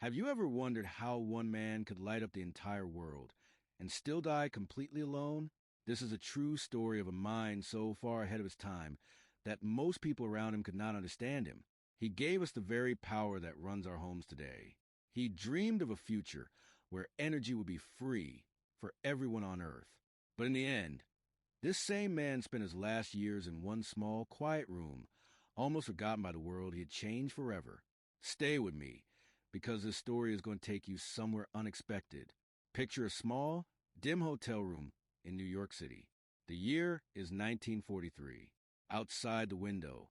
Have you ever wondered how one man could light up the entire world and still die completely alone? This is a true story of a mind so far ahead of his time that most people around him could not understand him. He gave us the very power that runs our homes today. He dreamed of a future where energy would be free for everyone on Earth. But in the end, this same man spent his last years in one small, quiet room, almost forgotten by the world. He had changed forever. Stay with me, because this story is going to take you somewhere unexpected. Picture a small, dim hotel room in New York City. The year is 1943. Outside the window,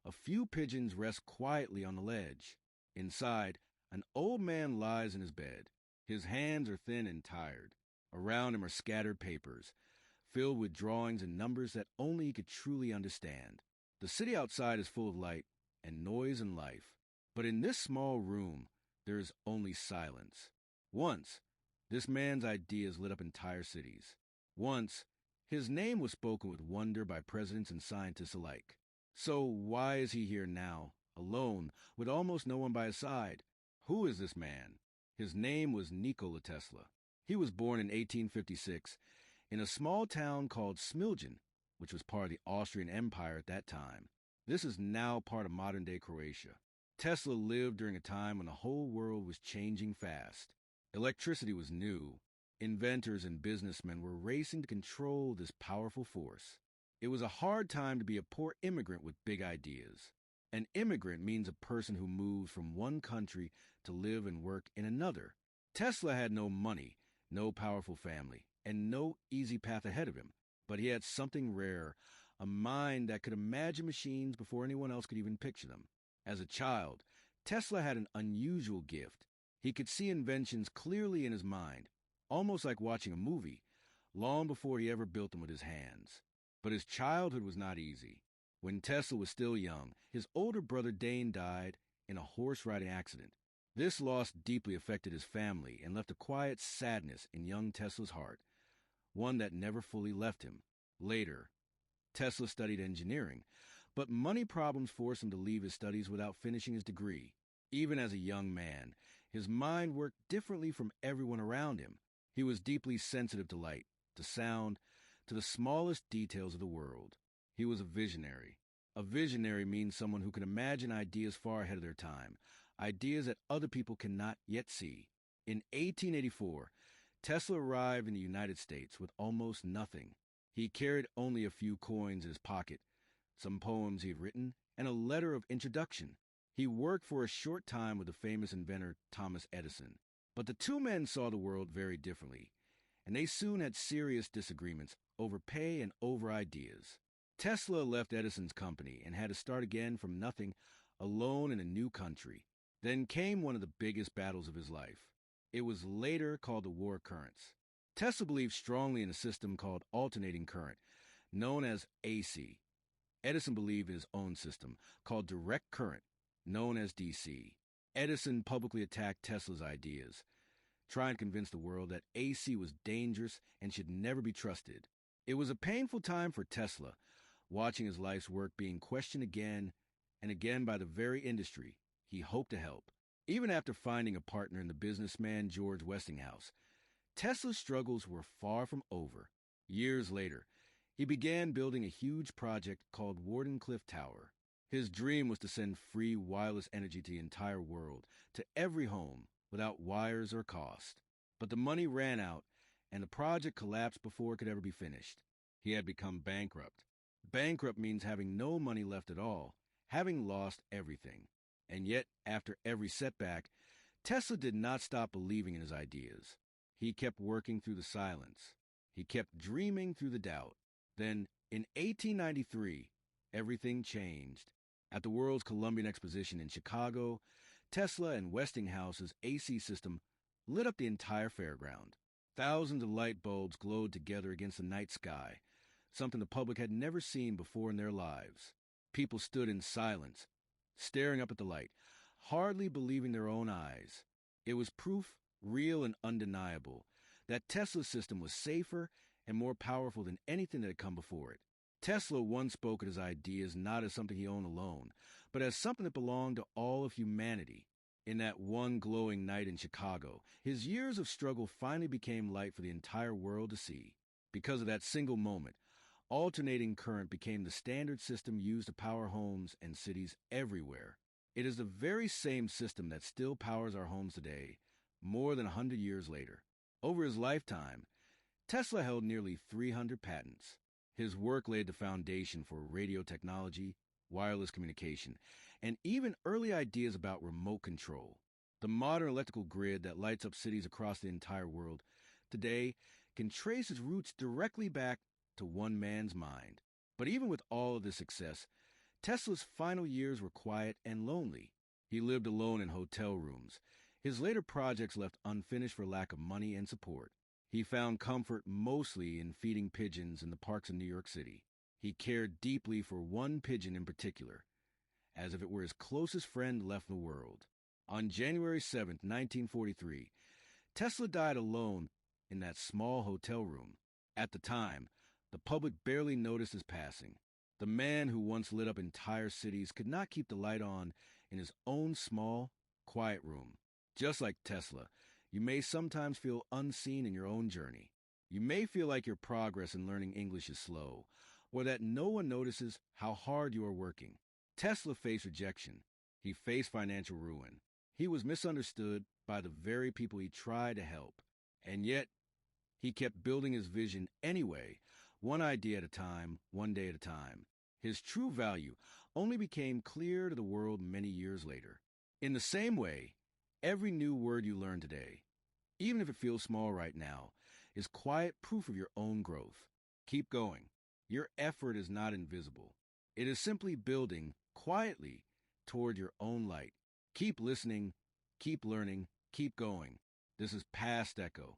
a few pigeons rest quietly on the ledge. Inside, an old man lies in his bed. His hands are thin and tired. Around him are scattered papers, filled with drawings and numbers that only he could truly understand. The city outside is full of light and noise and life. But in this small room, there is only silence. Once, this man's ideas lit up entire cities. Once, his name was spoken with wonder by presidents and scientists alike. So why is he here now, alone, with almost no one by his side? Who is this man? His name was Nikola Tesla. He was born in 1856 in a small town called Smiljan, which was part of the Austrian Empire at that time. This is now part of modern-day Croatia. Tesla lived during a time when the whole world was changing fast. Electricity was new. Inventors and businessmen were racing to control this powerful force. It was a hard time to be a poor immigrant with big ideas. An immigrant means a person who moves from one country to live and work in another. Tesla had no money, no powerful family, and no easy path ahead of him. But he had something rare, a mind that could imagine machines before anyone else could even picture them. As a child, Tesla had an unusual gift. He could see inventions clearly in his mind, almost like watching a movie, long before he ever built them with his hands. But his childhood was not easy. When Tesla was still young, his older brother Dane died in a horse-riding accident. This loss deeply affected his family and left a quiet sadness in young Tesla's heart, one that never fully left him. Later, Tesla studied engineering, but money problems forced him to leave his studies without finishing his degree. Even as a young man, his mind worked differently from everyone around him. He was deeply sensitive to light, to sound, to the smallest details of the world. He was a visionary. A visionary means someone who can imagine ideas far ahead of their time, ideas that other people cannot yet see. In 1884, Tesla arrived in the United States with almost nothing. He carried only a few coins in his pocket, some poems he had written, and a letter of introduction. He worked for a short time with the famous inventor Thomas Edison. But the two men saw the world very differently, and they soon had serious disagreements over pay and over ideas. Tesla left Edison's company and had to start again from nothing, alone in a new country. Then came one of the biggest battles of his life. It was later called the War of Currents. Tesla believed strongly in a system called alternating current, known as AC. Edison believed in his own system, called direct current, known as DC. Edison publicly attacked Tesla's ideas, trying to convince the world that AC was dangerous and should never be trusted. It was a painful time for Tesla, watching his life's work being questioned again and again by the very industry he hoped to help. Even after finding a partner in the businessman George Westinghouse, Tesla's struggles were far from over. Years later, he began building a huge project called Wardenclyffe Tower. His dream was to send free wireless energy to the entire world, to every home, without wires or cost. But the money ran out, and the project collapsed before it could ever be finished. He had become bankrupt. Bankrupt means having no money left at all, having lost everything. And yet, after every setback, Tesla did not stop believing in his ideas. He kept working through the silence. He kept dreaming through the doubt. Then, in 1893, everything changed. At the World's Columbian Exposition in Chicago, Tesla and Westinghouse's AC system lit up the entire fairground. Thousands of light bulbs glowed together against the night sky, something the public had never seen before in their lives. People stood in silence, staring up at the light, hardly believing their own eyes. It was proof, real and undeniable, that Tesla's system was safer and more powerful than anything that had come before it. Tesla once spoke of his ideas not as something he owned alone, but as something that belonged to all of humanity. In that one glowing night in Chicago, his years of struggle finally became light for the entire world to see. Because of that single moment, alternating current became the standard system used to power homes and cities everywhere. It is the very same system that still powers our homes today, more than 100 years later. Over his lifetime, Tesla held nearly 300 patents. His work laid the foundation for radio technology, wireless communication, and even early ideas about remote control. The modern electrical grid that lights up cities across the entire world today can trace its roots directly back to one man's mind. But even with all of this success, Tesla's final years were quiet and lonely. He lived alone in hotel rooms. His later projects left unfinished for lack of money and support. He found comfort mostly in feeding pigeons in the parks of New York City. He cared deeply for one pigeon in particular, as if it were his closest friend left in the world. On January 7th, 1943, Tesla died alone in that small hotel room. At the time, the public barely noticed his passing. The man who once lit up entire cities could not keep the light on in his own small, quiet room. Just like Tesla, you may sometimes feel unseen in your own journey. You may feel like your progress in learning English is slow, or that no one notices how hard you are working. Tesla faced rejection. He faced financial ruin. He was misunderstood by the very people he tried to help. And yet, he kept building his vision anyway, one idea at a time, one day at a time. His true value only became clear to the world many years later. In the same way, every new word you learn today, even if it feels small right now, is quiet proof of your own growth. Keep going. Your effort is not invisible. It is simply building quietly toward your own light. Keep listening, keep learning, keep going. This is Past Echo.